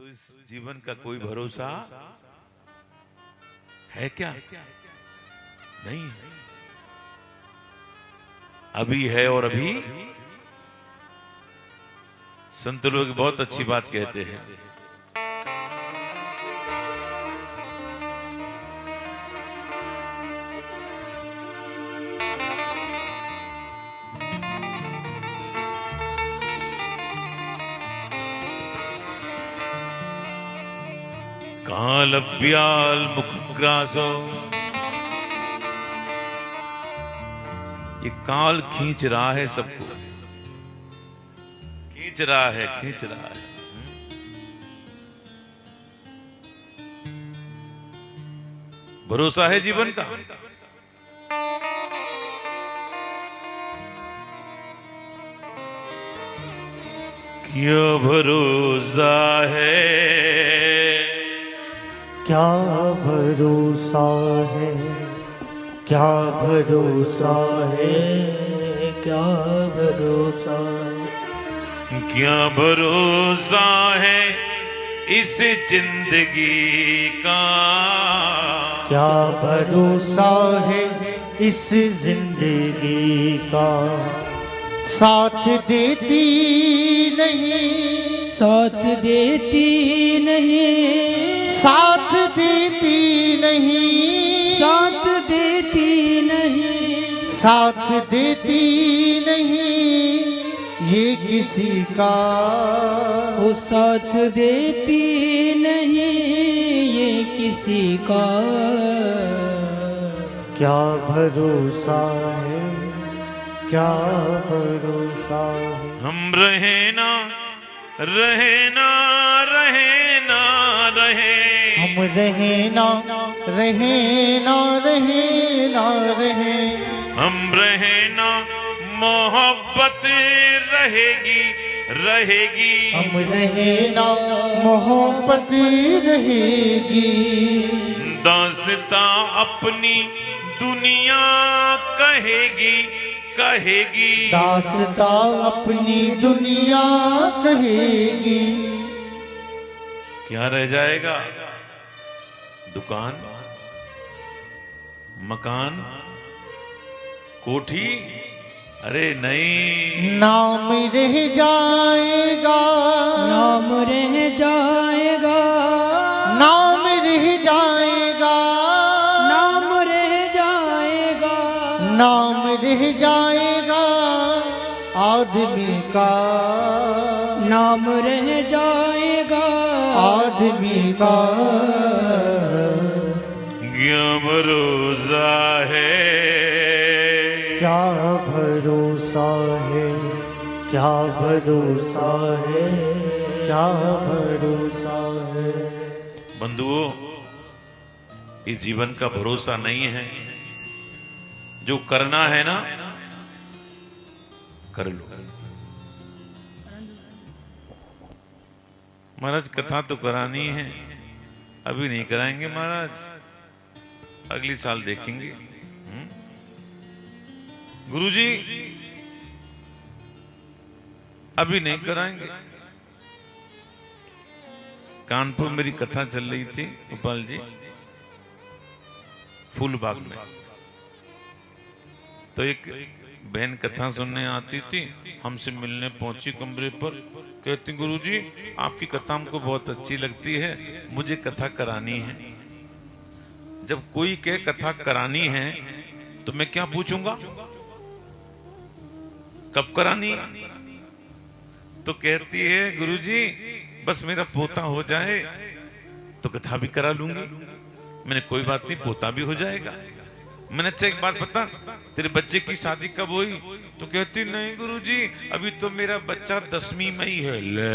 तो इस जीवन का कोई भरोसा है क्या? नहीं है। अभी है और अभी। संत लोग बहुत अच्छी बात कहते हैं। काल ब्याल मुख ग्रासो, ये काल खींच रहा है सबको, खींच रहा है, खींच रहा है। भरोसा है जीवन का? क्या भरोसा है? क्या भरोसा है? क्या भरोसा है? क्या भरोसा है? क्या भरोसा है इस जिंदगी का? क्या भरोसा है इस जिंदगी का? साथ देती नहीं, साथ देती नहीं, साथ देती नहीं, साथ देती नहीं, साथ देती नहीं, ये किसी का वो साथ देती नहीं, ये किसी का। क्या भरोसा है? क्या भरोसा है? हम रहे ना रहे ना रहे ना रहे, हम रहे ना रहे ना रहे ना रहे, हम रहे ना मोहब्बत रहेगी रहेगी, हम रहे ना मोहब्बत रहेगी, दास्तां अपनी दुनिया कहेगी कहेगी, दास्तां अपनी दुनिया कहेगी। क्या रह जाएगा? दुकान, मकान, कोठी? अरे नहीं, नाम रह जाएगा, नाम रह जाएगा, नाम रह जाएगा, नाम रह जाएगा, नाम रह जाएगा आदमी का, नाम रह जाएगा आदमी का। क्या भरोसा है? क्या भरोसा है? क्या भरोसा है? क्या भरोसा है? बंधुओं, इस जीवन का भरोसा नहीं है। जो करना है ना, कर लो। महाराज कथा तो करानी है, अभी नहीं कराएंगे महाराज, अगली साल देखेंगे। गुरुजी अभी नहीं कराएंगे। कानपुर मेरी कथा चल रही थी, गोपाल जी, फूलबाग में। तो एक बहन कथा सुनने आती थी, हमसे मिलने पहुंची कमरे पर, कहती गुरुजी आपकी कथा हमको बहुत अच्छी लगती है, मुझे कथा करानी है। जब कोई कहे कथा करानी है तो मैं क्या पूछूंगा, कब करानी? तो कहती है गुरुजी बस मेरा पोता हो जाए तो कथा भी करा लूंगी। मैंने कोई बात नहीं, पोता भी हो जाएगा। मैंने अच्छा एक बात बता, तेरे बच्चे की शादी कब हुई? तो कहती नहीं गुरुजी अभी तो मेरा बच्चा 10वीं में ही है। ले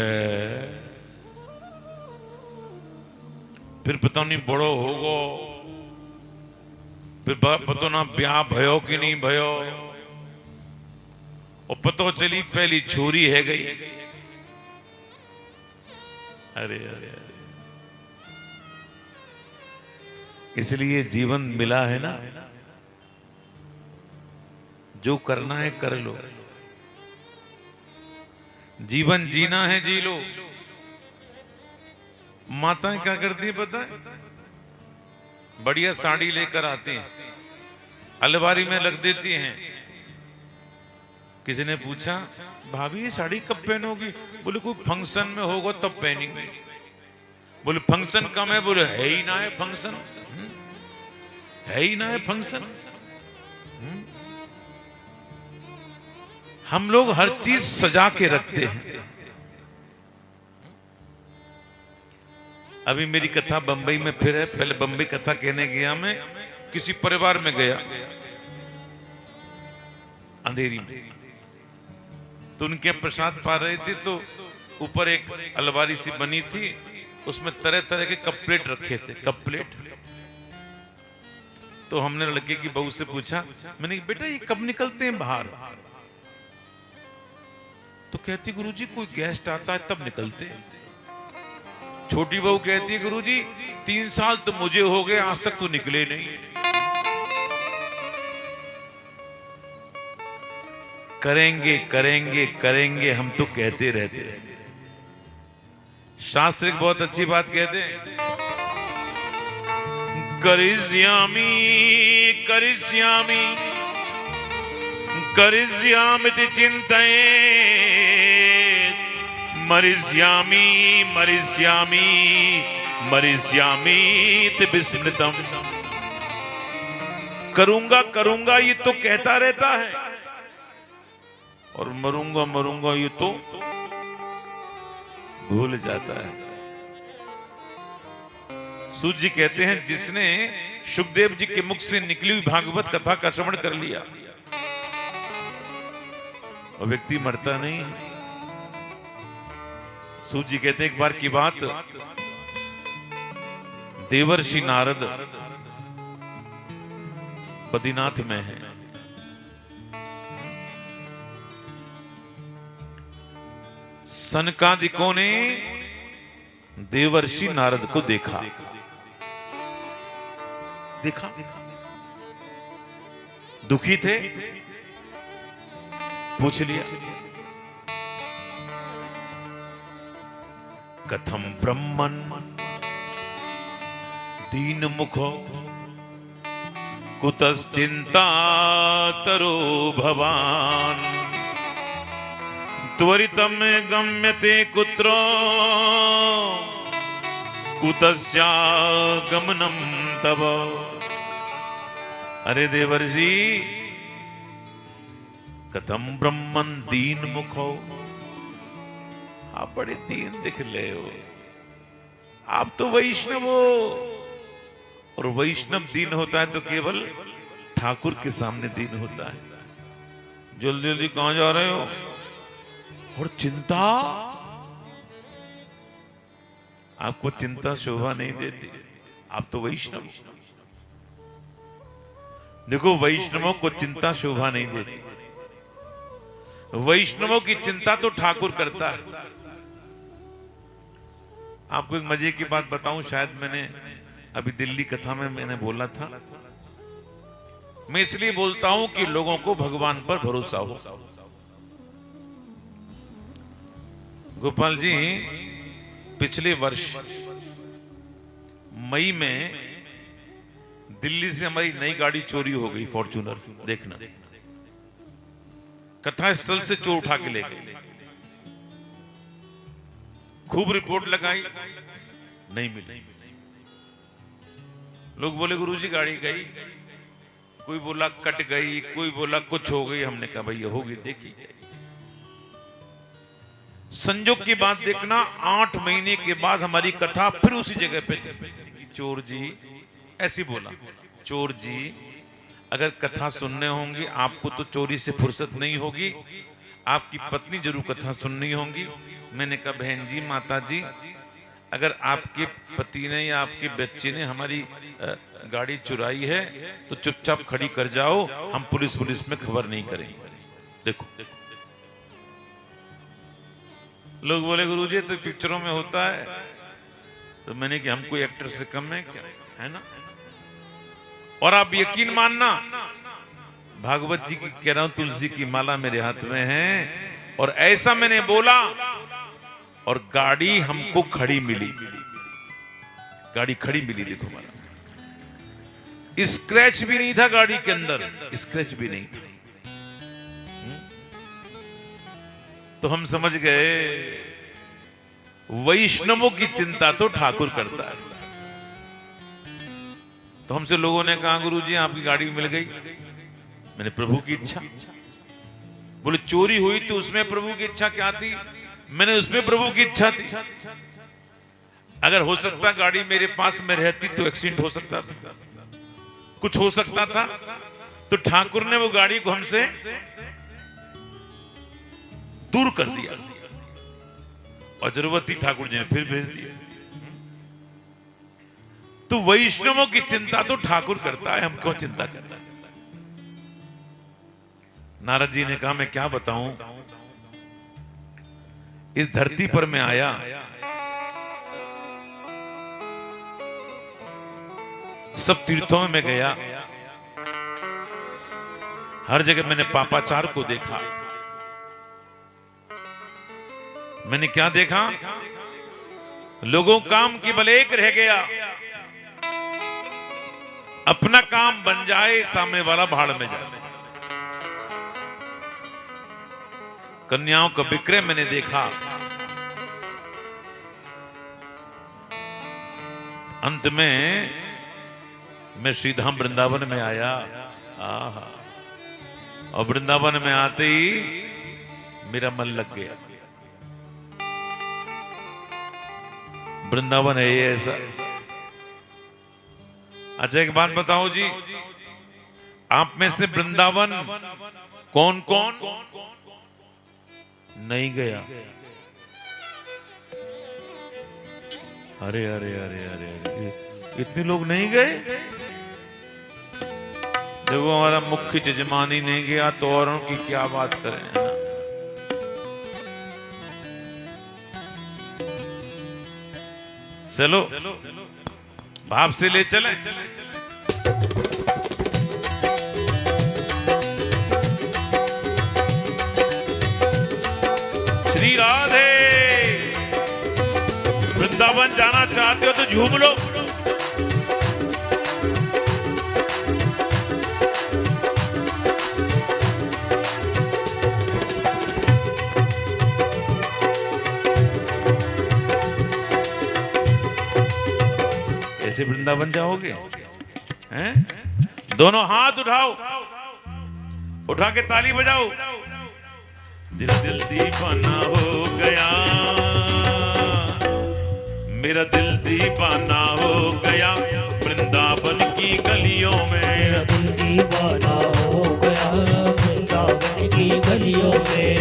फिर पता नहीं बड़ो होगो, फिर पता ना ब्याह भयो कि नहीं भयो, और पता चली पहली छोरी है गई। अरे अरे अरे, इसलिए जीवन मिला है ना, जो करना है कर लो। जीवन जीना है जी लो। माताएं क्या करती है पता है? बढ़िया साड़ी लेकर आती हैं, अलमारी में रख देती हैं। किसी ने पूछा भाभी ये साड़ी कब पहनोगी? बोले कोई फंक्शन में होगा तब पहनेंगे। बोले फंक्शन कम है? बोले है ही ना है फंक्शन, है ही ना है फंक्शन। हम लोग हर चीज सजा के रखते हैं। अभी मेरी कथा बंबई में फिर है। पहले बंबई कथा कहने गया मैं, किसी परिवार में गया अंधेरी में, तो उनके प्रसाद पा रहे थे, तो ऊपर एक अलमारी सी बनी थी, उसमें तरह तरह के कप प्लेट रखे थे, कप प्लेट। तो हमने लड़के की बहू से पूछा, मैंने कहा बेटा ये कब निकलते हैं बाहर? तो कहती गुरुजी कोई गेस्ट आता है तब निकलते हैं। छोटी बहू कहती है गुरुजी 3 साल तो मुझे हो गए, आज तक तो निकले नहीं। करेंगे करेंगे करेंगे हम तो कहते रहते हैं। शास्त्र एक बहुत अच्छी बात कहते हैं, करिष्यामि करिष्यामि करिष्यामिति चिन्तयेत्, मरिष्यामि मरिष्यामि मरिष्यामीति विस्मृतम्। करूंगा करूंगा ये तो कहता रहता है, और मरूंगा मरूंगा ये तो भूल जाता है। सूत जी कहते हैं जिसने सुखदेव जी के मुख से निकली हुई भागवत कथा का श्रवण कर लिया, वो व्यक्ति मरता नहीं। सूत जी कहते एक बार की बात, देवर्षि नारद बद्रीनाथ में है। सनकादिकों ने देवर्षि नारद को देखा, दुखी थे, पूछ लिया कथम ब्रह्मन दीन मुखो कुतश्चिंता तरो भवान, त्वरितम गम्यते कुत्र कुतस्यागमनम तव। अरे देवर्षि कथम ब्रह्मन दीन मुखो, आप बड़े दीन दिख रहे हो, आप तो वैष्णव हो, और वैष्णव दीन होता है तो केवल ठाकुर के सामने दीन होता है। जल्दी जल्दी कहां जा रहे हो? और चिंता, आपको चिंता शोभा नहीं देती, आप तो वैष्णव। देखो वैष्णवों को चिंता शोभा नहीं देती, वैष्णवों की चिंता तो ठाकुर करता है। आपको एक मजे की बात बताऊं, शायद मैंने अभी दिल्ली कथा में मैंने बोला था। मैं इसलिए बोलता हूं कि लोगों को भगवान पर भरोसा हो। गोपाल जी पिछले वर्ष मई में दिल्ली से हमारी नई गाड़ी चोरी हो गई, फॉर्च्यूनर। देखना, कथा स्थल से चोर उठा के ले गए, खूब रिपोर्ट लगाई, नहीं मिली। लोग बोले गुरुजी गाड़ी गई, कोई बोला कट गई, कोई बोला कुछ हो गई। हमने कहा भाई ये होगी, देखी। संजोग की बात देखना, 8 महीने के बाद हमारी कथा फिर उसी जगह पे थी। चोर जी ऐसी बोला, चोर जी अगर कथा सुनने होंगी आपको तो चोरी से फुर्सत नहीं होगी, आपकी पत्नी जरूर कथा सुननी होंगी। मैंने कहा बहन जी, माता जी, अगर आपके पति ने या आपके बच्चे ने हमारी गाड़ी चुराई है तो चुपचाप खड़ी कर जाओ, हम पुलिस में खबर नहीं करेंगे। देखो लोग बोले गुरुजी तो पिक्चरों में होता है, तो मैंने कि हम कोई एक्टर से कम है क्या, है ना। और आप यकीन मानना, भागवत जी की कह रहा हूं, तुलसी की माला मेरे हाथ में है, और ऐसा मैंने बोला और गाड़ी हमको खड़ी मिली। गाड़ी खड़ी मिली, देखो हमारा स्क्रैच भी नहीं था गाड़ी के अंदर, स्क्रैच भी नहीं था। तो हम समझ गए वैष्णवों की चिंता तो ठाकुर करता है। तो हमसे लोगों ने कहा गुरुजी आपकी गाड़ी मिल गई। मैंने प्रभु की इच्छा। बोले चोरी हुई तो उसमें प्रभु की इच्छा क्या थी? मैंने उसमें प्रभु की इच्छा थी। अगर हो सकता गाड़ी मेरे पास में रहती तो एक्सीडेंट हो सकता था, कुछ हो सकता था। तो ठाकुर ने वो गाड़ी को हमसे दूर कर दिया और जरूरत थी ठाकुर जी ने फिर भेज दिया। तो वैष्णवों की चिंता तो ठाकुर करता है, हम क्यों चिंता करता है? नारद जी ने कहा मैं क्या बताऊं, इस धरती पर मैं आया, सब तीर्थों में मैं गया, हर जगह मैंने पापाचार को देखा। मैंने क्या देखा? लोगों काम की बल एक रह गया, अपना काम बन जाए सामने वाला भाड़ में जाए। कन्याओं का विक्रय मैंने देखा। अंत में मैं श्रीधाम वृंदावन में आया। आहा, और वृंदावन में आते ही मेरा मन लग गया। वृंदावन है ये ऐसा। अच्छा एक बात बताओ जी, आप में से वृंदावन कौन कौन नहीं गया? अरे अरे अरे अरे अरे, इतने लोग नहीं गए। देखो हमारा मुख्य यजमान ही नहीं गया तो औरों की क्या बात करें, है ना? चलो भाव से ले चले। श्री राधे, वृंदावन जाना चाहते हो तो झूम लो। ऐसे वृंदावन जाओगे हैं? दोनों हाथ उठाओ, उठा के ताली बजाओ। दिल दिल दीवाना हो गया, मेरा दिल दीवाना हो गया वृंदावन की गलियों में। मेरा दिल दीवाना हो गया वृंदावन की गलियों में,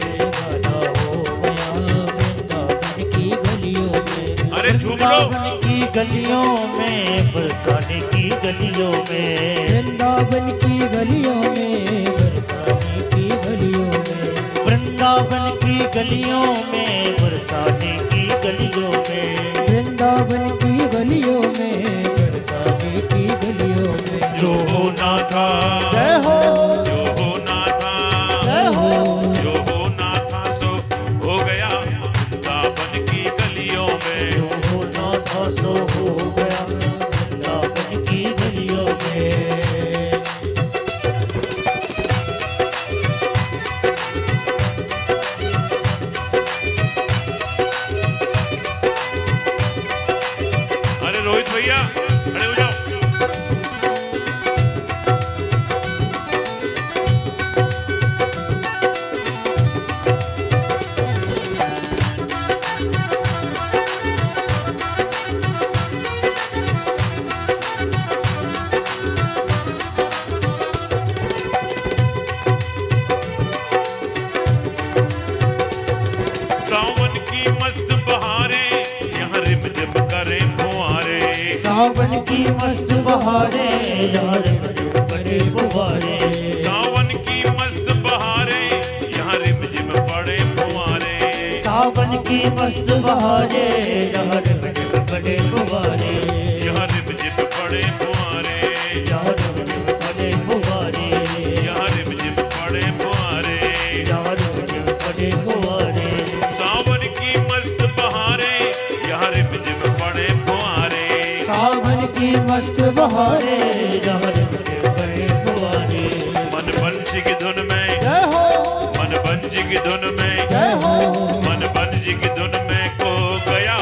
दीवाना हो गया वृंदावन की गलियों में। अरे झूम लो। गलियों में, बरसाने की गलियों में, वृंदावन की गलियों में, बरसाने की गलियों में, वृंदावन की गलियों में, बरसाने की गलियों में, वृंदावन की गलियों में, बरसाने की गलियों में। जो होना था जय हो, जो होना था जय हो, जो होना था सो हो गया वृंदावन की गलियों में। जो होना था सो हो गया वृंदावन की गलियों में। अरे रोहित भैया खड़े हो जाओ। सावन की मस्त बहारें यहाँ रिम झिम करें फुहारे। सावन की मस्त बहारें यार बड़े बुहारे, सावन की मस्त बहारें यहाँ रिम झिम पड़े फुहारे। सावन की मस्त बहारें यार बड़े बुहारे, यहाँ रिम झिम पड़े फुहारे। यार बड़े बुहारे, यहाँ रिम झिम पड़े फुहारे। यार बड़े बुहारे। सावन की मस्त बहारें यहाँ रिम झिम पड़े फुहारे। मस्त बहारे जहाँ रंगे बड़े फुवारे। मन बंसी की धुन में, जय हो मन बंसी की धुन में, जय हो मन बंसी की धुन में खो गया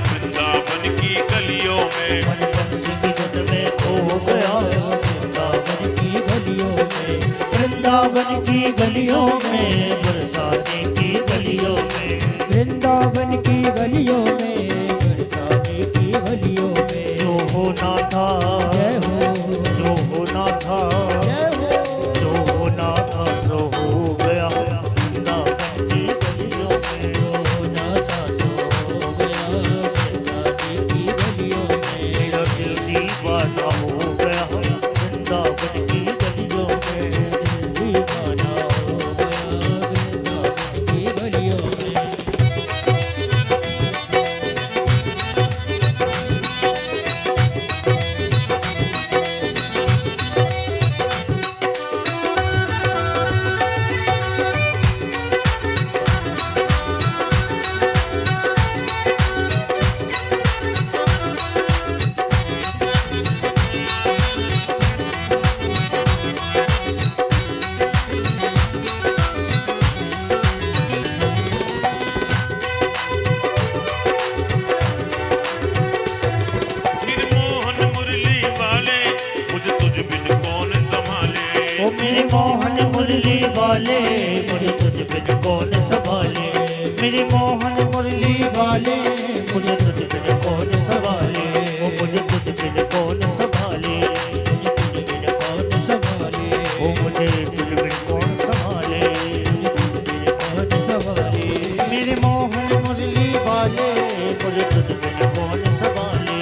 वृंदावन की गलियों में। मन बंसी की धुन में खो गया वृंदावन की गलियों में। वृंदावन की गलियों में, बरसाने की गलियों में। वृंदावन की गलियों में, बरसाने की गलियों में। जो होना था, जय हो, जो होना था, जय हो, जो होना था सो हो गया वृंदावन की गलियों में। जो होना था सो हो गया बरसाने की गलियों में। मेरा दिल दीवाना हो गया वृंदावन की गलियों में। दीवाना हो गया वृंदावन की गलियों में। निर्मोहन मुरली वाले मुझे तुझ बिन कौन संभाले। ओ मेरे मोहन मुरली वाले, मुझे तुझ बिन कौन संभाले। मेरे मोहन मुरली वाले, मुझे तुझ बिन कौन संभाले। ओ मुझे तुझ बिन कौन संभाले। मुझे तुझ बिन कौन संभाले। ओ मुझे तुझ बिन कौन संभाले। मुझे तुझ बिन कौन संभाले। मेरे मोहन मुरली वाले मुझे तुझ बिन कौन संभाले।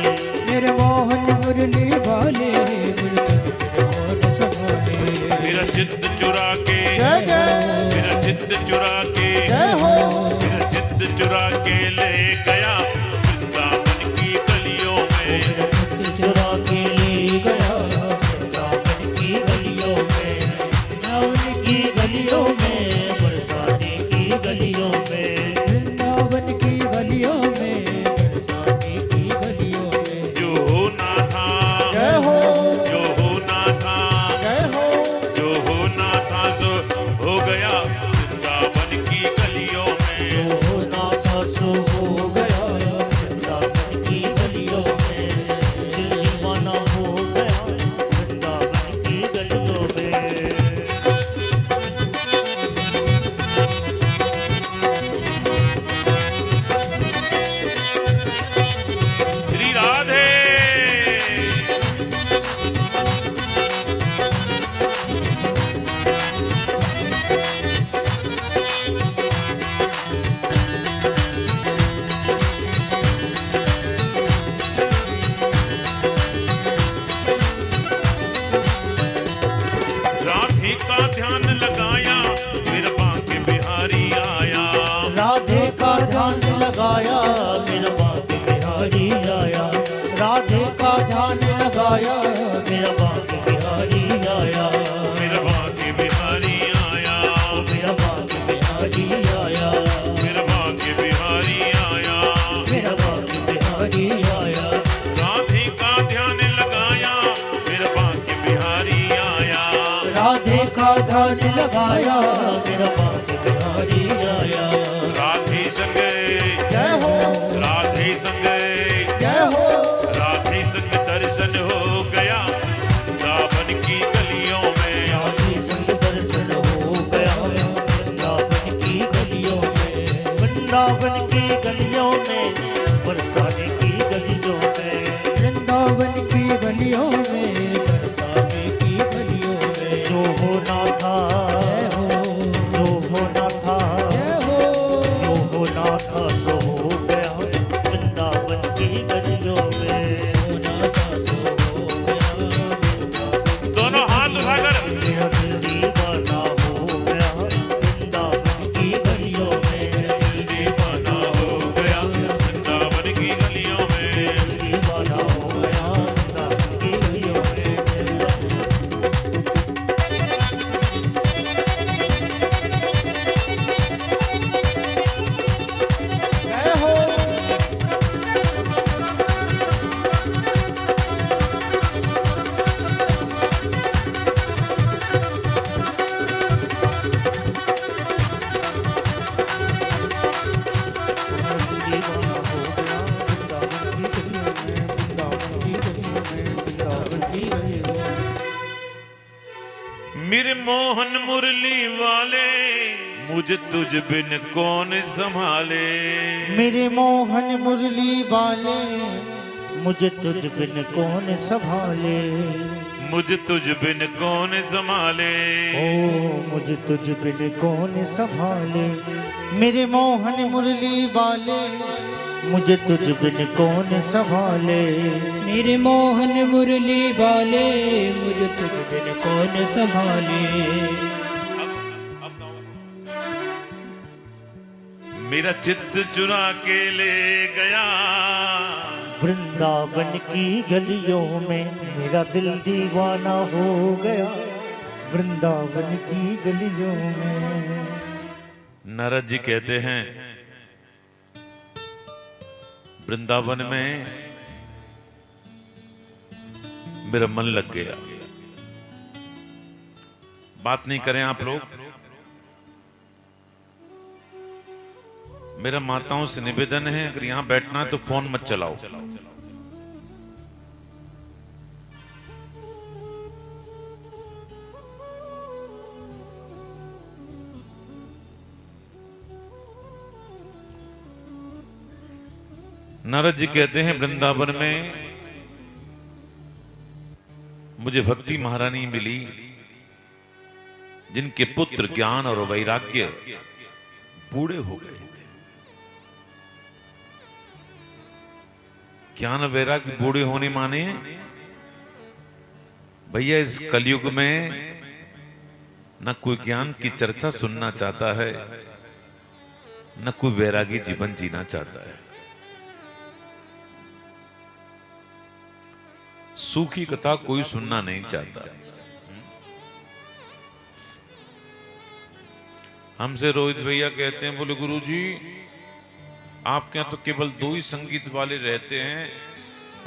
मेरे मोहन मुरली वाले, मुझे तुझ कौन संभाले। मेरा चित्त चुरा के, जय जय मेरा चित्त चुरा के, जय हो मेरा चित्त चुरा के ले गया वृंदावन की गलियों में। मेरा चित्त चुरा के ले गया वृंदावन की गलियों में। वृंदावन की गलियों में, बरसाने की गलियों में। वृंदावन की गलियों में, बरसाने की गलियों में। जो होना था, जय हो जो होना था, जय हो जो होना था सो हो गया वृंदावन की गलियों में। जो होना था सो हो गया वृंदावन की गलियों में। मोहन मुरली वाले मुझ तुझ बिन कौन संभाले। मेरे मोहन मुरली वाले मुझे तुझ बिन कौन संभाले। मुझ तुझ बिन कौन संभाले। ओ मुझे तुझ बिन कौन संभाले। मेरे मोहन मुरली वाले मुझे तुझ बिन कौन संभाले। मेरे मोहन मुरली वाले मुझे तुझ बिन कौन संभाले। मेरा चित्त चुरा के ले गया वृंदावन की गलियों में मेरा दिल दीवाना हो गया। वृंदावन की गलियों में। नारद जी कहते हैं वृंदावन में मेरा मन लग गया। बात नहीं करें आप लोग। मेरा माताओं से निवेदन है, अगर यहां बैठना है तो फोन मत चलाओ। नारद जी कहते हैं वृंदावन में मुझे भक्ति महारानी मिली जिनके पुत्र ज्ञान और वैराग्य बूढ़े हो गए थे। ज्ञान वैराग्य बूढ़े होने माने भैया इस कलयुग में न कोई ज्ञान की चर्चा सुनना चाहता है, न कोई वैरागी जीवन जीना चाहता है। सूखी कथा कोई सुनना नहीं चाहता। हमसे रोहित भैया कहते हैं, बोले गुरुजी आपके यहाँ तो केवल 2 ही संगीत वाले रहते हैं,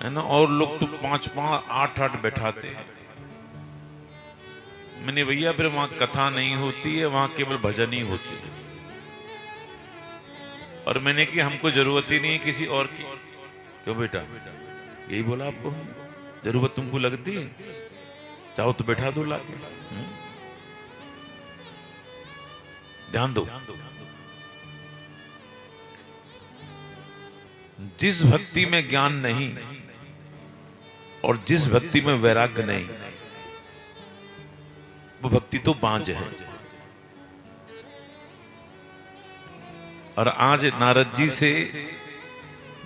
है ना, और लोग तो 5-5, 8-8 बैठाते हैं। मैंने भैया फिर वहां कथा नहीं होती है, वहां केवल भजन ही होती है। और मैंने कि हमको जरूरत ही नहीं है किसी और की। क्यों बेटा, यही बोला आपको? जरूरत तुमको लगती है, चाहो तो बैठा दो लाके। ध्यान दो, जिस भक्ति में ज्ञान नहीं और जिस भक्ति में वैराग्य नहीं, वो भक्ति तो बांझ है। और आज नारद जी से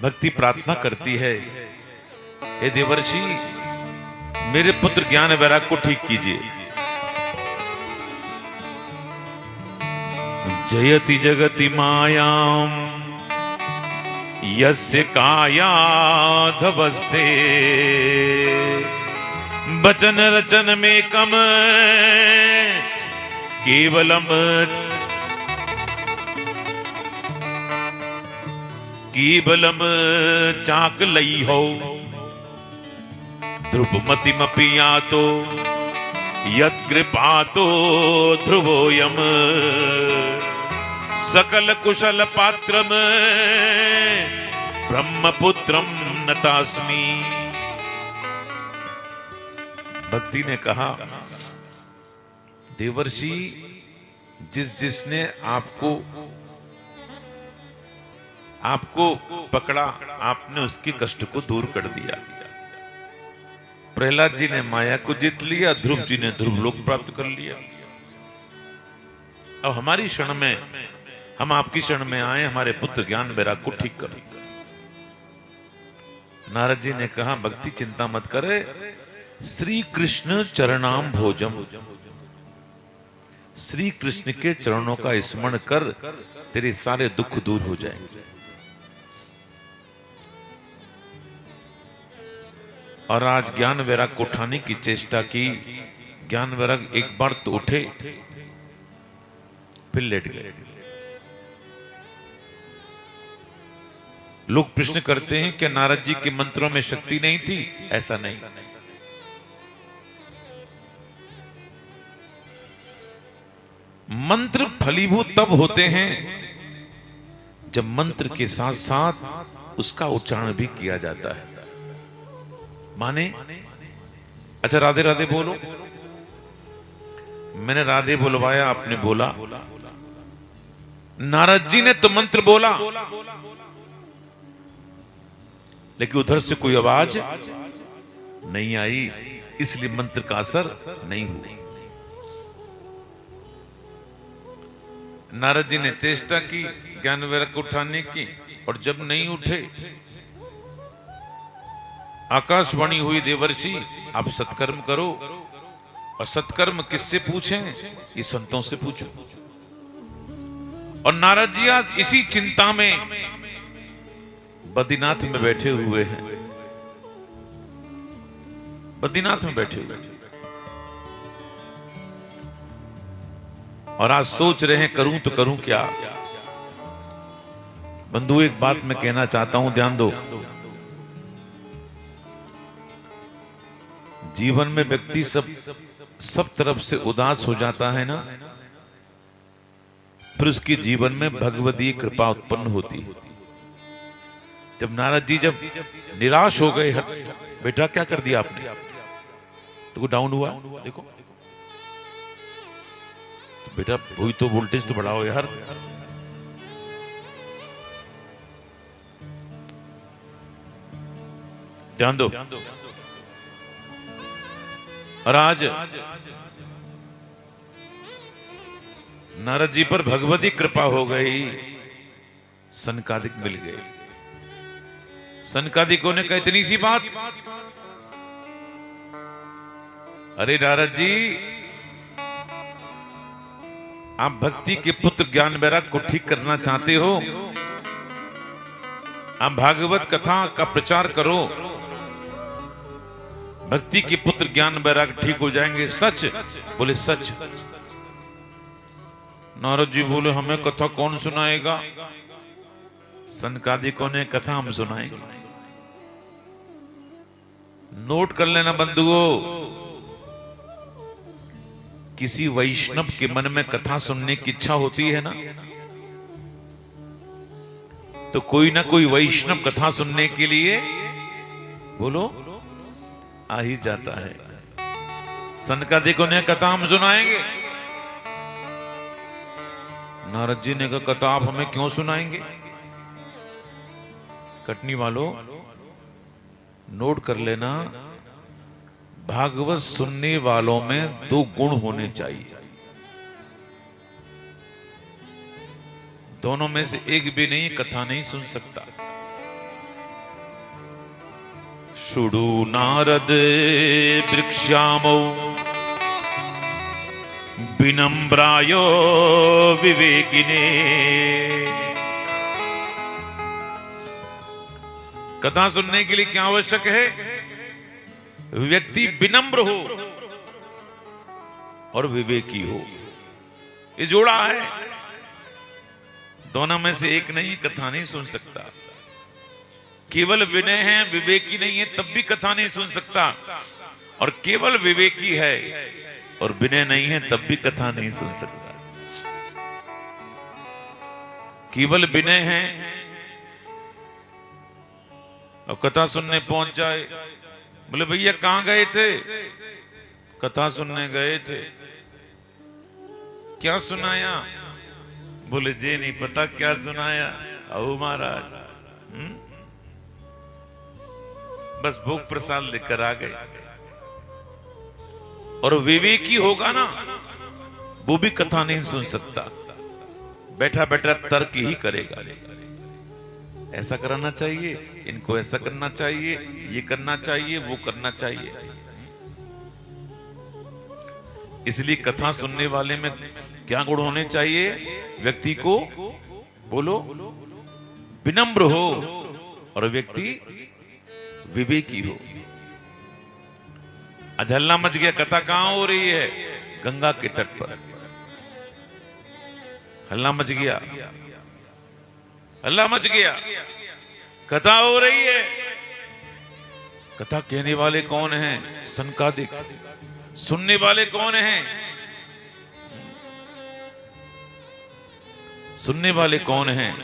भक्ति प्रार्थना करती है, हे देवर्षि मेरे पुत्र ज्ञान वैराग को ठीक कीजिए। जयति जगति मायाम यस्य कायाधवस्ते वचन रचन में कम केवलम चाक लई हो ध्रुवमति मपिया तो यत् कृपा तो ध्रुवोयम सकल कुशल पात्रम ब्रह्मपुत्रम नतास्मि। भक्ति ने कहा, देवर्षि जिसने आपको पकड़ा, आपने उसके कष्ट को दूर कर दिया। प्रहलाद जी ने माया को जीत लिया, ध्रुव जी ने ध्रुव लोक प्राप्त कर लिया। अब हमारी क्षण में, हम आपकी शरण में आए, हमारे पुत्र ज्ञान वैराग को ठीक करो। नारद जी ने कहा, भक्ति चिंता मत करे, श्री कृष्ण चरणाम भोजम, श्री कृष्ण के चरणों का स्मरण कर, तेरे सारे दुख दूर हो जाएंगे। और आज ज्ञान वैराग को उठाने की चेष्टा की। ज्ञान वैराग एक बार तो उठे, फिर लेट गए। लोग प्रश्न करते हैं कि नारद जी के मंत्रों में शक्ति नहीं थी? ऐसा नहीं। मंत्र फलीभूत तब होते हैं जब मंत्र के साथ साथ उसका उच्चारण भी किया जाता है। माने, अच्छा राधे राधे बोलो। मैंने राधे बुलवाया, आपने बोला। नारद जी ने तो मंत्र बोला, लेकिन उधर से कोई आवाज नहीं आई, इसलिए मंत्र का असर नहीं हुआ। नारद जी ने चेष्टा की ज्ञान वैराग्य उठाने की, और जब नहीं उठे, आकाशवाणी हुई, देवर्षि आप सत्कर्म करो। और सत्कर्म किससे पूछें? ये संतों से पूछो। और नारद जी आज इसी चिंता में बद्रीनाथ में बैठे हुए हैं, बद्रीनाथ में बैठे हुए हैं, और आज सोच रहे हैं करूं तो करूं क्या। बंधु, एक बात मैं कहना चाहता हूं, ध्यान दो। जीवन में व्यक्ति सब तरफ से उदास हो जाता है ना, फिर उसके जीवन में भगवती कृपा उत्पन्न होती है। जब नारद जी जब निराश हो गए, बेटा क्या कर दिया आपने, तो डाउन हुआ, देखो तो बेटा वही तो वोल्टेज तो बढ़ाओ यार। ध्यान दो। और आज नारद जी पर भगवती कृपा हो गई, सनकादिक मिल गए। सनकादिकों ने कहा इतनी सी बात, अरे नारद जी, आप भक्ति के पुत्र ज्ञान वैराग्य को ठीक करना चाहते हो, आप भागवत कथा का प्रचार करो, भक्ति के पुत्र ज्ञान वैराग्य ठीक हो जाएंगे। सच? बोले सच। नारद जी बोले हमें कथा कौन सुनाएगा? सनकादिकों ने कथा हम सुनाएंगे। नोट कर लेना बंधुओं, किसी वैष्णव के मन में कथा सुनने की इच्छा होती है ना, तो कोई ना कोई वैष्णव कथा सुनने के लिए बोलो आ ही जाता है। सनकादिकों ने कथा हम सुनाएंगे। नारद जी ने कहा कथा आप हमें क्यों सुनाएंगे? कटनी वालों नोट कर लेना, भागवत सुनने वालों में 2 गुण होने चाहिए। दोनों में से एक भी नहीं, कथा नहीं सुन सकता। शुडु नारद वृक्षामो विनम्रायो विवेकिने। कथा सुनने के लिए क्या आवश्यक है? व्यक्ति विनम्र हो और विवेकी हो, ये जोड़ा है। दोनों में से एक नहीं, कथा नहीं सुन सकता। केवल विनय है, विवेकी नहीं है, तब भी कथा नहीं सुन सकता। और केवल विवेकी है और विनय नहीं है, तब भी कथा नहीं सुन सकता। केवल विनय है और कथा सुनने पहुंच जाए, बोले भैया कहां गए थे? कथा सुनने गए थे। क्या सुनाया? बोले जे नहीं पता क्या सुनाया। आओ महाराज, बस भोग प्रसाद लेकर आ गए। और विवेकी होगा ना, वो भी कथा नहीं सुन सकता, बैठा बैठा तर्क ही करेगा। ऐसा कराना चाहिए, इनको ऐसा करना चाहिए, ये करना चाहिए, वो करना चाहिए। इसलिए कथा सुनने वाले में क्या गुण होने चाहिए? व्यक्ति को बोलो विनम्र हो और व्यक्ति विवेकी हो। आज हल्ला मच गया, कथा कहां हो रही है? गंगा के तट पर हल्ला मच गया, हल्ला मच गया, कथा हो रही है। कथा कहने वाले कौन हैं? सनकादिक। सुनने वाले कौन हैं? सुनने वाले कौन हैं?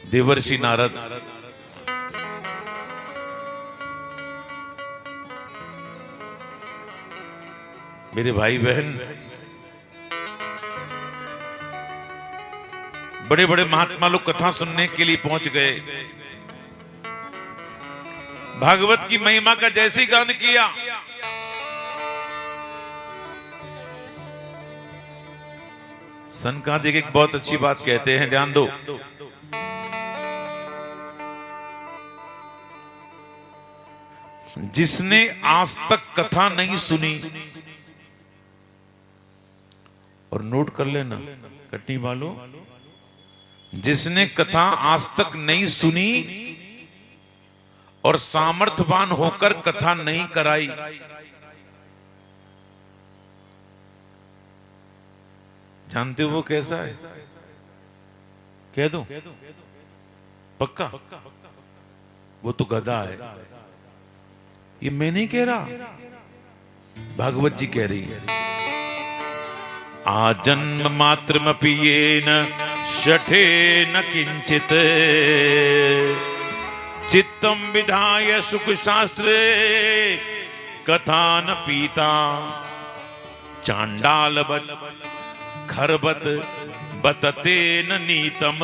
देवर्षि नारद। मेरे भाई बहन, बड़े बड़े महात्मा लोग कथा सुनने के लिए पहुंच गए। भागवत की महिमा का जैसे ही गान किया, सनकादिक एक बहुत अच्छी बात कहते हैं, ध्यान दो। जिसने आज तक कथा नहीं सुनी, और नोट कर लेना कटनी वालों, जिसने कथा आज तक नहीं सुनी और सामर्थ्यवान होकर कथा नहीं कराई, जानते हो वो कैसा है? कह दो पक्का? वो तो गधा है। ये मैं नहीं कह रहा, भागवत जी कह रही है। आजन्म मात्रमपि येन शठे न किंचित चित्तम विधाय सुख शास्त्रे कथा न पीता चांडालवत् खरबत बतते न नीतम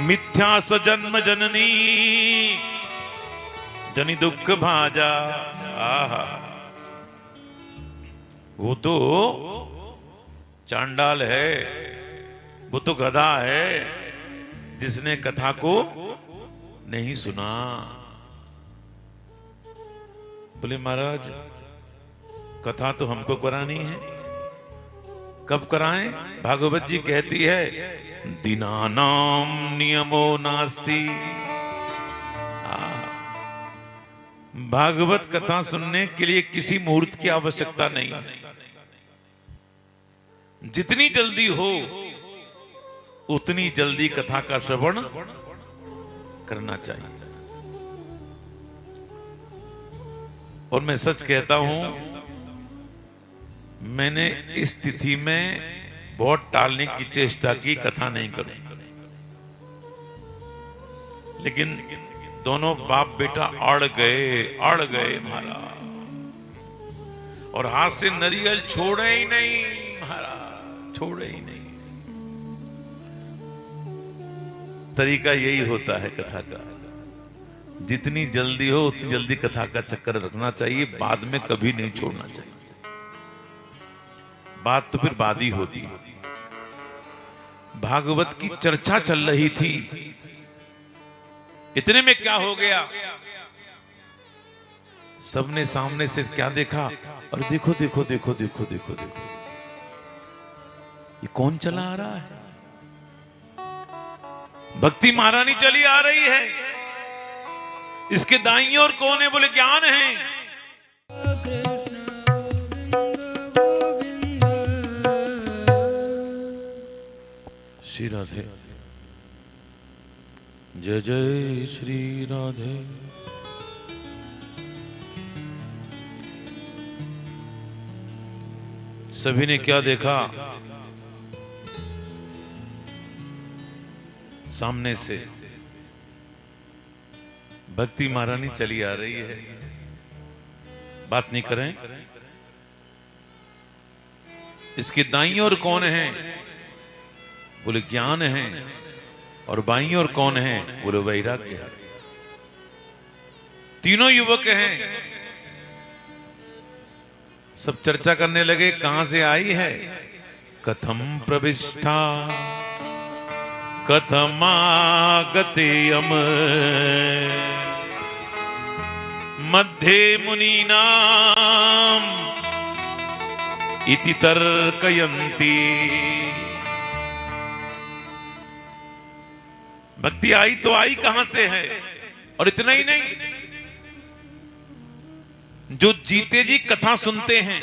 मिथ्या सजन्म जननी जनि दुख भाजा। आहा, वो तो चांडाल है, वो तो गधा है जिसने कथा को नहीं सुना। बोले महाराज कथा तो हमको करानी है, कब कराएं? भागवत जी कहती है दीनानाम नियमो नास्ति। भागवत कथा सुनने के लिए किसी मुहूर्त की आवश्यकता नहीं है। जितनी जल्दी हो उतनी जल्दी कथा का श्रवण करना चाहिए। और मैं सच कहता हूं, मैंने इस तिथि में बहुत टालने की चेष्टा की, कथा नहीं करूं, लेकिन दोनों बाप बेटा अड़ गए महाराज, और हाथ से नरियल छोड़े ही नहीं महाराज, छोड़े ही नहीं। तरीका यही होता है कथा का, जितनी जल्दी हो उतनी जल्दी कथा का चक्कर रखना चाहिए, बाद में कभी नहीं छोड़ना चाहिए। बात तो फिर बाद ही होती है। भागवत की चर्चा चल रही थी, इतने में क्या हो गया, सबने सामने से क्या देखा, और देखो देखो देखो देखो देखो देखो, ये कौन चला आ रहा है? भक्ति महारानी चली आ रही है। इसके दाईं ओर कौन है? बोले ज्ञान है। श्री राधे, जय जय श्री राधे। सभी ने क्या देखा? सामने से भक्ति महारानी चली आ रही है। बात नहीं करें। इसके दाईं ओर कौन है? बोले ज्ञान है। और बाईं ओर कौन है? बोले वैराग्य है। तीनों युवक हैं। सब चर्चा करने लगे, कहां से आई है? कथम प्रविष्टा कथमागतेयम मध्ये मुनीनाम इति तर्कयन्ति। भक्ति आई तो आई कहां से है? और इतना ही नहीं, जो जीते जी कथा सुनते हैं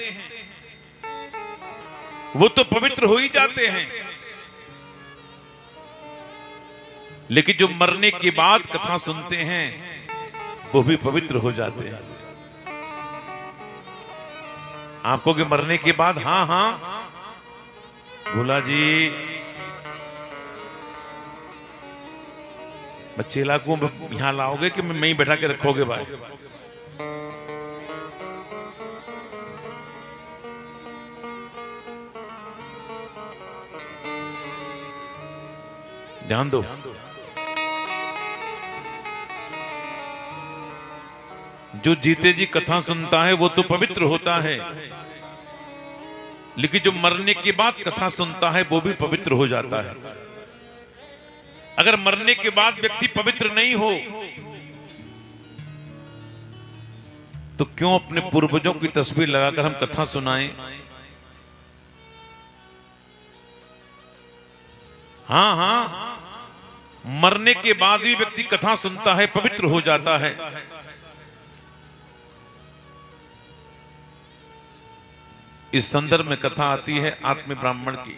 वो तो पवित्र हो ही जाते हैं, लेकिन जो मरने के बाद कथा सुनते हैं वो भी पवित्र हो जाते हैं। आपको के मरने के बाद, हाँ हाँ भोला जी चेला को यहां लाओगे कि मैं ही बैठा के रखोगे भाई? ध्यान दो। जो जीते जी कथा सुनता है वो तो पवित्र होता है, लेकिन जो मरने के बाद कथा सुनता है वो भी पवित्र हो जाता है। अगर मरने के बाद व्यक्ति पवित्र नहीं हो तो क्यों अपने पूर्वजों की तस्वीर लगाकर हम कथा सुनाएं? हाँ हाँ, मरने के बाद भी व्यक्ति कथा सुनता है, पवित्र हो जाता है। इस संदर्भ में कथा आती है आत्म ब्राह्मण की।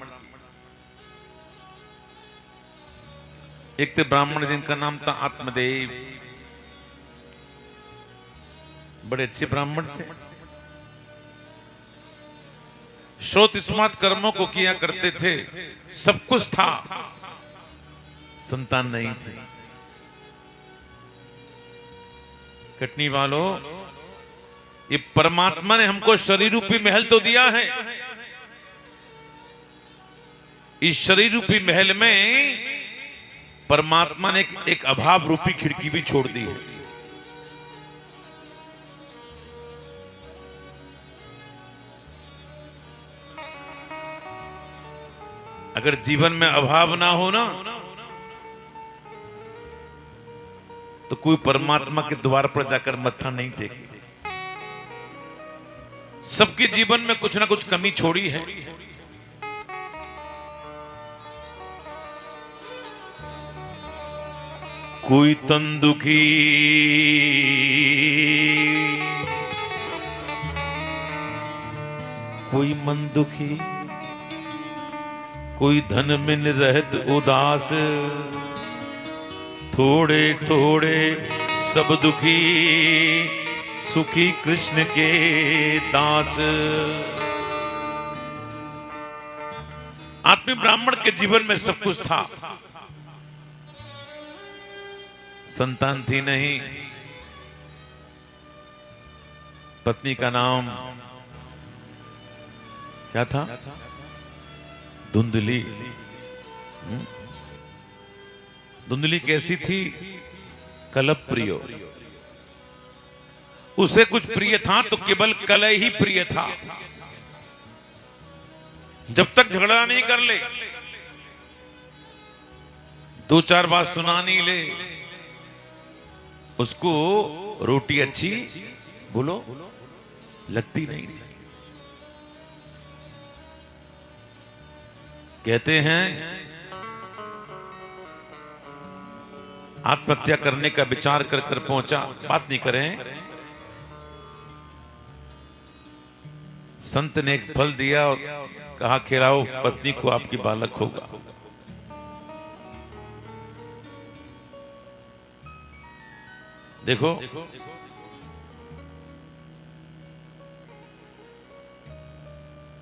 एक थे ब्राह्मण जिनका नाम था आत्मदेव, बड़े अच्छे ब्राह्मण थे। श्रोत स्मार्त कर्मों को किया करते थे, सब कुछ था, संतान नहीं थी। कटनी वालों, ये परमात्मा ने हमको शरीर रूपी महल तो दिया है, इस शरीर रूपी महल में परमात्मा ने एक अभाव रूपी खिड़की भी छोड़ दी है। अगर जीवन में अभाव ना हो ना तो कोई परमात्मा के द्वार पर जाकर मत्था नहीं टेके। सबके जीवन में कुछ ना कुछ कमी छोड़ी है। कोई तन दुखी, कोई मन दुखी, कोई धन मिल रहत उदास, थोड़े थोड़े सब दुखी, सुखी कृष्ण के दास। आत्म ब्राह्मण के जीवन में सब कुछ था, संतान थी नहीं। पत्नी का नाम क्या था? धुंधली। धुंधली कैसी थी? कलप प्रिय। उसे कुछ प्रिय था तो केवल कलह ही प्रिय था। जब तक झगड़ा नहीं कर ले, दो चार बात सुना नहीं ले, उसको रोटी अच्छी बोलो लगती नहीं थी। कहते हैं आत्महत्या करने का विचार कर कर पहुंचा, बात नहीं करें। संत ने एक फल दिया और कहा खिलाओ पत्नी को, आपकी बालक होगा। देखो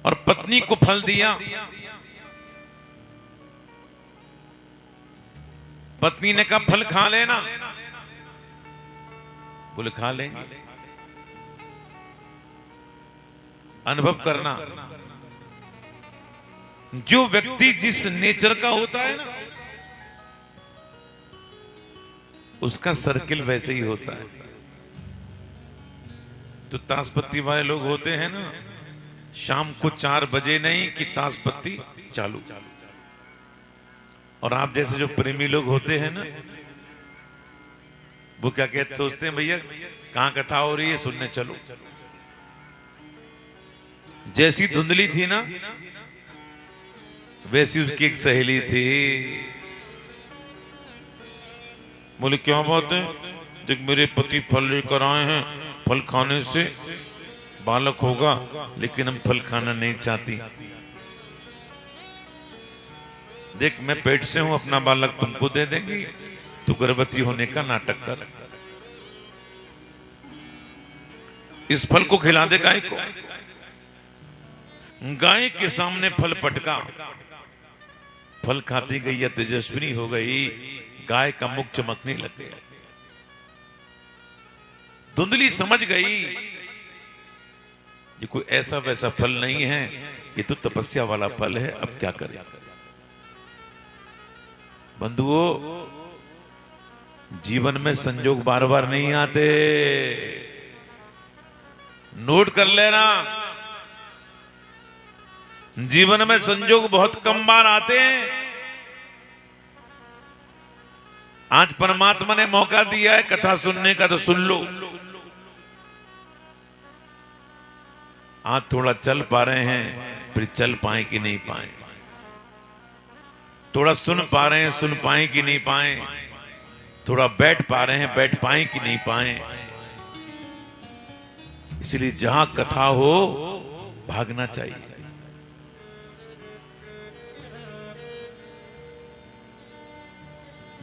और पत्नी को फल दिया। पत्नी ने कहा फल खा लेना, बोले खा लेंगे। अनुभव करना, जो व्यक्ति जिस नेचर का होता है ना, उसका सर्किल वैसे ही होता है। तो ताशपत्ती वाले लोग होते हैं ना, शाम को 4 बजे नहीं कि ताशपत्ती चालू। और आप जैसे जो प्रेमी लोग होते हैं ना, वो क्या कहते सोचते हैं, भैया कहां कथा हो रही है, सुनने चलो। जैसी धुंधली थी ना, वैसी उसकी एक सहेली थी। बोले क्या बात है? देख मेरे पति फल लेकर आए हैं, फल खाने से बालक होगा, लेकिन हम फल खाना नहीं चाहती। देख मैं पेट से हूं, अपना बालक तुमको दे देंगी, तू गर्भवती होने का नाटक कर। इस फल को खिला दे गाय को। गाय के सामने फल पटका, फल खाती गई या तेजस्विनी हो गई, गाय का मुख चमकने लग गया। धुंधली समझ गई ये कोई ऐसा वैसा फल नहीं है, ये तो तपस्या वाला फल है, अब क्या करें। बंधुओं, जीवन में संजोग बार बार नहीं आते, नोट कर लेना। जीवन में संजोग बहुत कम बार आते हैं। आज परमात्मा ने मौका दिया है कथा सुनने का, तो सुन लो। आज थोड़ा चल पा रहे हैं, फिर चल पाए कि नहीं पाए। थोड़ा सुन पा रहे हैं, सुन पाए कि नहीं पाए। थोड़ा बैठ पा रहे हैं, बैठ पाए कि नहीं पाए। इसलिए जहां कथा हो भागना चाहिए।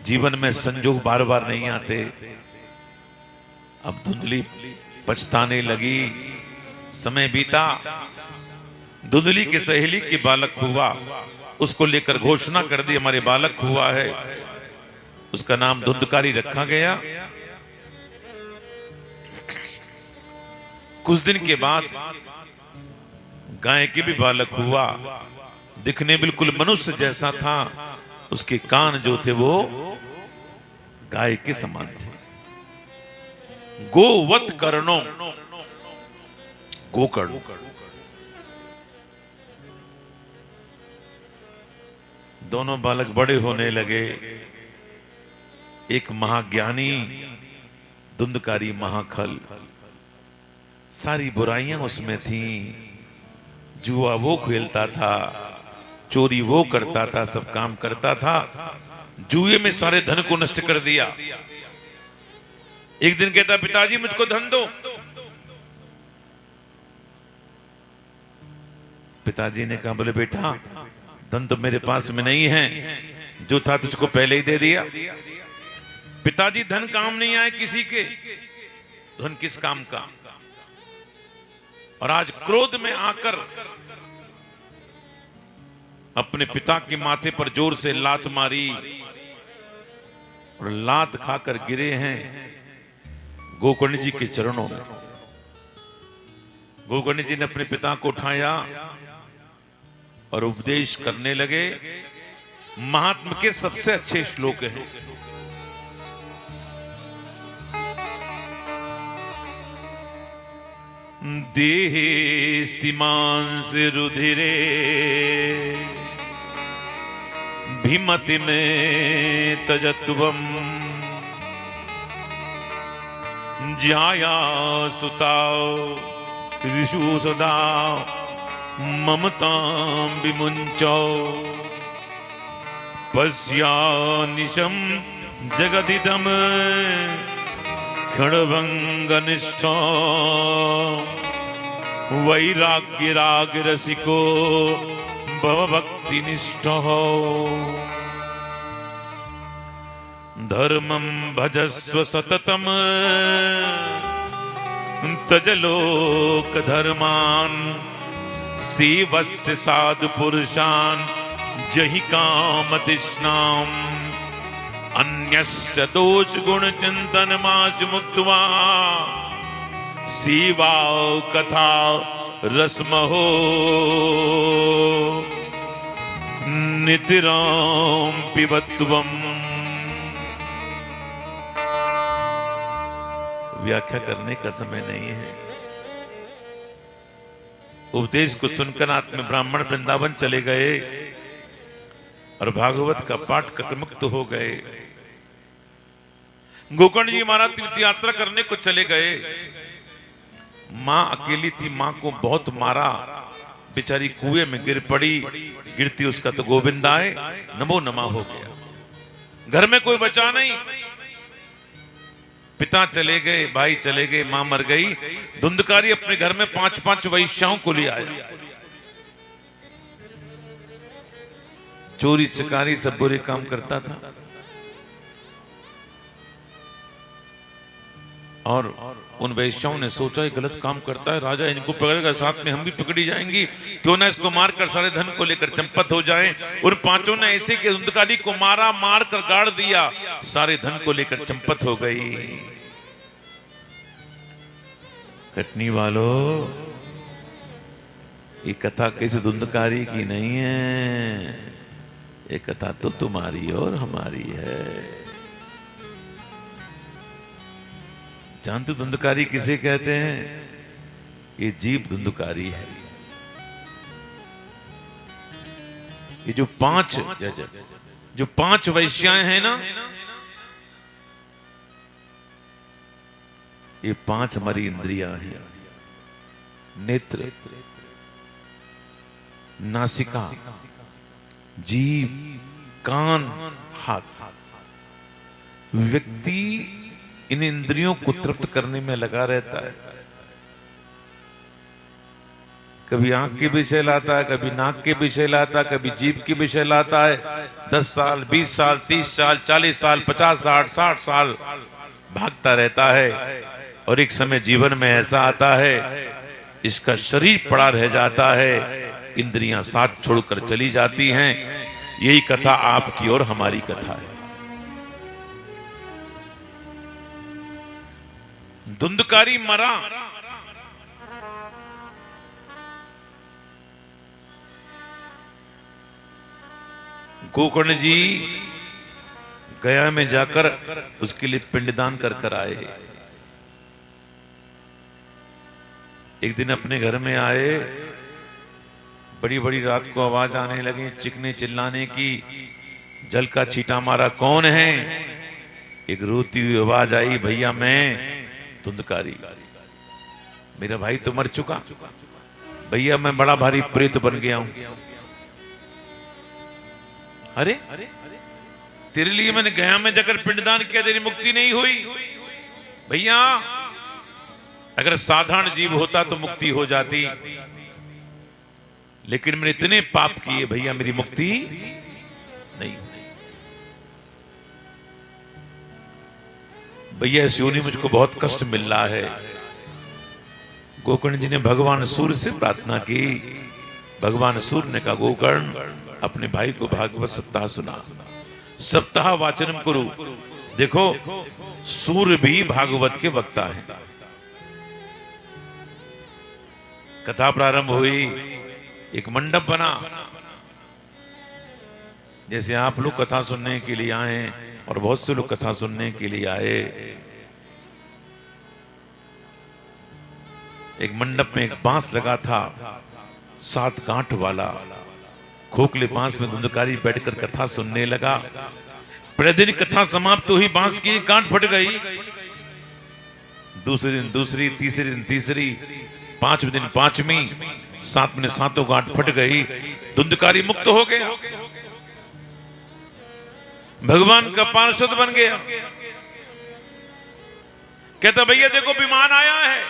जीवन में संजोग बार बार नहीं आते। अब धुंधली पछताने लगी, समय बीता। धुंधली की सहेली के बालक हुआ, उसको लेकर घोषणा कर दी हमारे बालक हुआ है। उसका नाम धुंधकारी रखा गया। कुछ दिन के बाद गाय के भी बालक हुआ। दिखने बिल्कुल मनुष्य जैसा था। उसके कान जो थे वो गाय के समान थे। गोवत कर्णो, गोकर्ण। दोनों बालक बड़े होने लगे। एक महाज्ञानी, धुंधकारी महाखल। सारी बुराइयां उसमें थीं। जुआ वो खेलता था, चोरी वो करता था, सब काम करता था। जुए में सारे धन को नष्ट कर दिया। एक दिन कहता, पिताजी मुझको धन दो। पिताजी ने कहा, बोले बेटा धन तो मेरे पास में नहीं है, जो था तुझको पहले ही दे दिया। पिताजी, धन काम नहीं आए किसी के, धन किस काम का। और आज क्रोध में आकर अपने पिता के माथे पर जोर से लात मारी और लात खाकर गिरे हैं गोकर्ण जी के चरणों में। गोकर्ण जी ने अपने पिता को उठाया और उपदेश करने लगे। महात्मा के सबसे अच्छे श्लोक हैं। देहेस्तिमांस रुधिरे भीमति में तजत्वम ज्याया सुताओ ऋषु सदा ममतां विमुंचो पश्यानिशं जगदिदं क्षणभंगनिष्ठो वैराग्य रसिको भवभक्तिनिष्ठो धर्मं भजस्व सततम तज लोक धर्मान् सेवस्य साधु पुरुषान् जहि काम तृष्णाम् अन्यस्य दोष गुण चिंतन माच मुक्त्वा सेवा कथा रसमहो नितिराम पिबत्वम। व्याख्या करने का समय नहीं है। उपदेश को सुनकर आत्म ब्राह्मण वृंदावन चले गए और भागवत का पाठ कर मुक्त हो गए। गोकर्ण जी महाराज तीर्थ यात्रा करने को चले गए। मां अकेली थी, मां को बहुत मारा, बेचारी कुएं में गिर पड़ी। गिरती उसका तो गोविंद आए, नमो नमः हो गया। घर में कोई बचा नहीं। पिता चले गए, भाई चले गए, मां मर गई। धुंधकारी अपने घर में 5-5 वैश्याओं को ले आया। चोरी चकारी सब बुरे काम करता था। और उन वैश्याओं ने सोचा ये गलत काम करता है, राजा इनको पकड़ेगा, साथ में हम भी पकड़ी जाएंगी, क्यों ना इसको मारकर सारे धन को लेकर चंपत हो जाएं। उन पांचों ने ऐसे कि धुंधकारी को मारा, मार कर गाड़ दिया, सारे धन को लेकर चंपत हो गई। कटनी वालों, ये कथा किसी धुंधकारी की नहीं है, ये कथा तो तुम्हारी और हमारी है। जानते धुंधकारी किसे कहते हैं? ये जीव धुंधकारी है। ये जो पांच वैश्याएं हैं ना, ये पांच हमारी इंद्रियां हैं। नेत्र, नासिका, जीभ, कान, हाथ। व्यक्ति इन इंद्रियों को तृप्त करने में लगा रहता है। कभी आंख के विषय लाता है, कभी नाक के विषय लाता है, कभी जीभ के विषय लाता है। 10 साल, 20 साल, 30 साल, 40 साल, 50 साल, 60 साल भागता रहता है। और एक समय जीवन में ऐसा आता है, इसका शरीर पड़ा रह जाता है, इंद्रियां साथ छोड़कर चली जाती हैं। यही कथा आपकी और हमारी कथा है। धुंधकारी मरा, गोकर्ण जी गया में जाकर उसके लिए पिंडदान कर कर आए। एक दिन अपने घर में आए, बड़ी बड़ी रात को आवाज आने लगी, चिकने चिल्लाने की, जल का छींटा मारा, कौन है? एक रोती हुई आवाज आई, भैया मैं धुंधकारी, मेरा भाई तो मर चुका, भैया मैं बड़ा भारी प्रेत बन गया हूं। अरे तेरे लिए मैंने गया में जाकर पिंडदान किया, तेरी मुक्ति नहीं हुई। भैया अगर साधारण जीव होता तो मुक्ति हो जाती, लेकिन मैंने इतने पाप किए भैया, मेरी मुक्ति नहीं। भैया इस योनि मुझको बहुत कष्ट मिल रहा है। गोकर्ण जी ने भगवान सूर्य से प्रार्थना की। भगवान सूर्य ने कहा, गोकर्ण अपने भाई को भागवत सप्ताह सुना, सप्ताह वाचनम कुरु। देखो सूर्य भी भागवत के वक्ता है। कथा प्रारंभ हुई, एक मंडप बना, जैसे आप लोग कथा सुनने के लिए आए और बहुत से लोग कथा सुनने के लिए आए। एक मंडप में एक बांस लगा था, 7 गांठ वाला। खोखले बांस में धुंधकारी बैठकर कथा सुनने लगा। पहले दिन कथा समाप्त हुई, बांस की गांठ फट गई। दूसरे दिन दूसरी, तीसरे दिन तीसरी, 5वें दिन 5वीं, 7वें दिन 7 गांठ फट गई। धुंधकारी मुक्त हो गया, भगवान का पार्षद बन गया। कहता भैया देखो विमान आया है।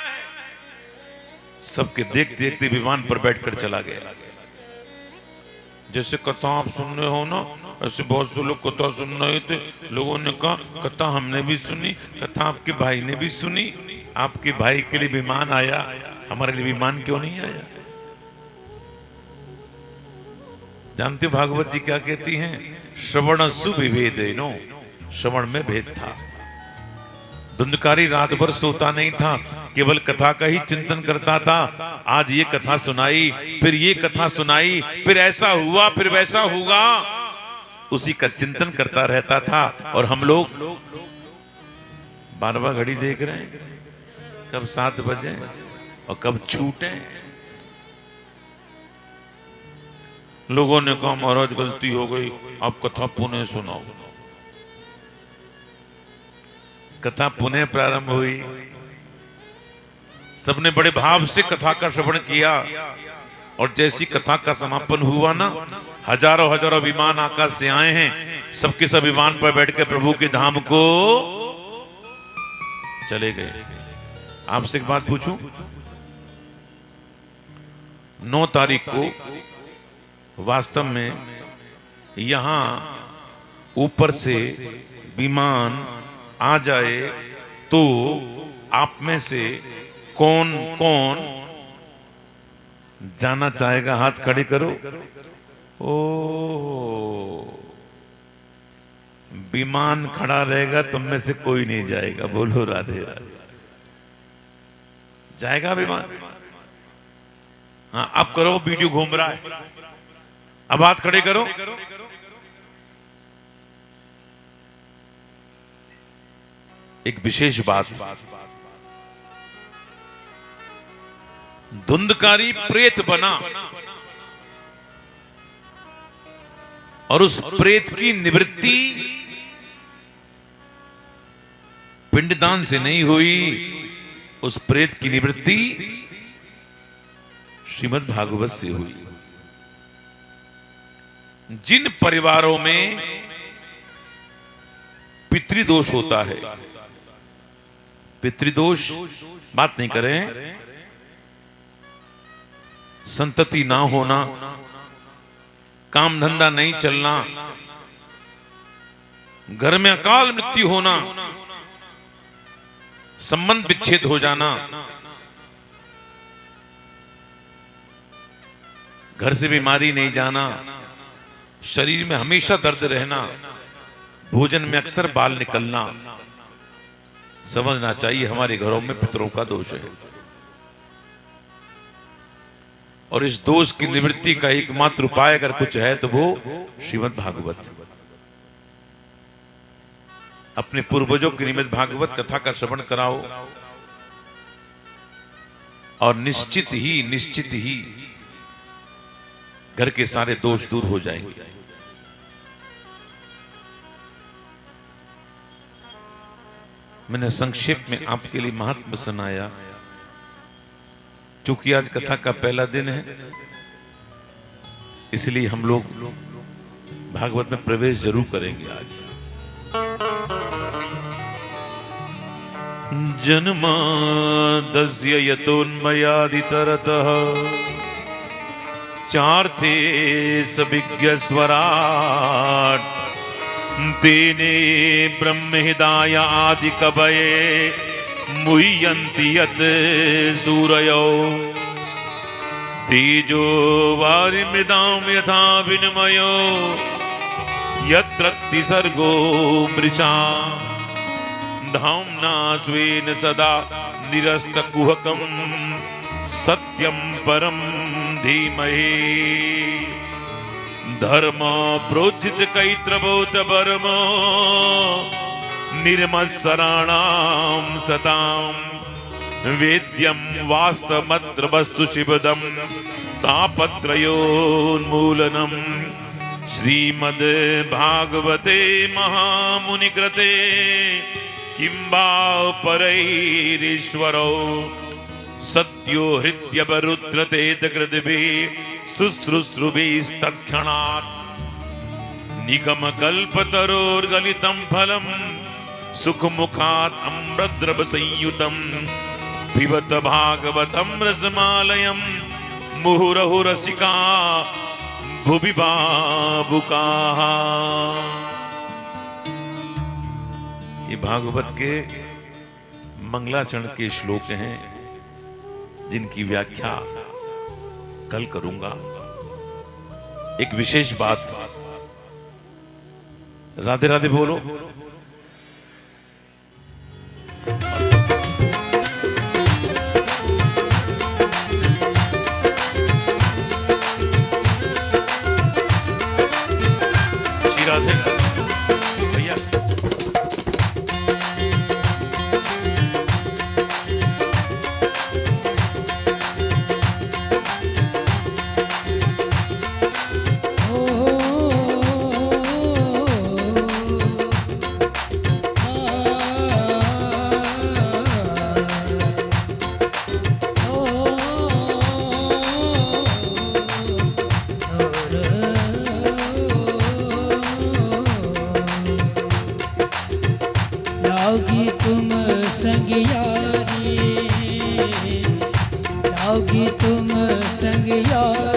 सबके देखते देखते विमान पर बैठकर चला गया। जैसे कथा आप सुनने हो ना, ऐसे बहुत से लोग कथा सुन रहे थे। लोगों ने कहा कथा हमने भी सुनी, कथा आपके भाई ने भी सुनी। आपके भाई के लिए विमान आया, हमारे लिए विमान क्यों नहीं आया? जानते हो भागवत जी क्या कहती हैं? श्रवण सुविभेदेनो, श्रवण में भेद था। धुंधकारी रात भर सोता नहीं था, केवल कथा का ही चिंतन करता था। आज ये कथा सुनाई, फिर ये कथा सुनाई, फिर ऐसा हुआ, फिर वैसा होगा, उसी का चिंतन करता रहता था। और हम लोग बार बार घड़ी देख रहे हैं, कब 7 बजे और कब छूटे। लोगों ने कहा महाराज गलती हो गई, आप कथा पुनः सुनाओ। कथा पुनः प्रारंभ हुई। सबने बड़े भाव से कथा का श्रवण किया। और जैसी कथा का समापन हुआ ना, हजारों हजारों विमान आकाश से आए हैं। सबके सब विमान पर बैठ के प्रभु के धाम को चले गए। आपसे एक बात पूछूं, 9 तारीख को वास्तव में यहां ऊपर से विमान आ जाए तो आप में से कौन कौन जाना चाहेगा? हाथ खड़े करो। ओ विमान खड़ा रहेगा, तुम में से कोई नहीं जाएगा। बोलो राधे राधे। जाएगा विमान? हाँ अब करो, वीडियो घूम रहा है। अब हाथ खड़े करो। एक विशेष बात, धुंधकारी प्रेत बना और उस प्रेत की निवृत्ति पिंडदान से नहीं हुई, उस प्रेत की निवृत्ति श्रीमद् भागवत से हुई। जिन परिवारों में पितृदोष होता है, पितृदोष बात नहीं करें, संतति ना होना, काम धंधा नहीं चलना, घर में अकाल मृत्यु होना, संबंध विच्छेद हो जाना, घर से बीमारी नहीं जाना, शरीर में हमेशा दर्द रहना, भोजन में अक्सर बाल निकलना, समझना चाहिए हमारे घरों में पितरों का दोष है। और इस दोष की निवृत्ति का एकमात्र उपाय अगर कुछ है तो वो श्रीमद् भागवत। अपने पूर्वजों की निमित्त भागवत कथा का श्रवण कराओ और निश्चित ही घर के सारे दोष दूर हो जाएंगे। मैंने संक्षेप में आपके लिए महात्मा सुनाया, क्योंकि आज कथा का पहला दिन है, इसलिए हम लोग भागवत में प्रवेश जरूर करेंगे आज। जन्मादस्य यतोन्मयादितरतः चार्थे सविज्ञ स्वराट तेने ब्रह्महृदाय आदि कवये मुह्यन्ति यत् सूरयो तेजो वारिमृदां यथा विनिमयो यत्र सर्गो मृषा धाम्ना स्वेन सदा निरस्तकुहकं सत्यं परं धीमहि धर्म प्रोज्झित कैत्रबोध वर्म निर्मत्सराणां सतां वेद्यं वास्तवमत्र वस्तु शिवदं तापत्रयोन्मूलनम् श्रीमद् भागवते महामुनिकृते किं वा परैरीश्वरो सत्यो हृद्यवरुद्रते कृतभिः शुश्रूषुभिस्तत्क्षणात् निगमकल्पतरोर्गलितं फलं सुखमुखात् अमृतद्रवसंयुतं पिबत भागवतं रसमालयं मुहुरहुरसिका भुवि भावुकाः। ये भागवत के मंगलाचरण के श्लोक हैं, जिनकी व्याख्या कल करूंगा। एक विशेष बात, राधे राधे बोलो। श्री राधे भैया। लागी तुम संग यारी, लागी तुम संग यारी।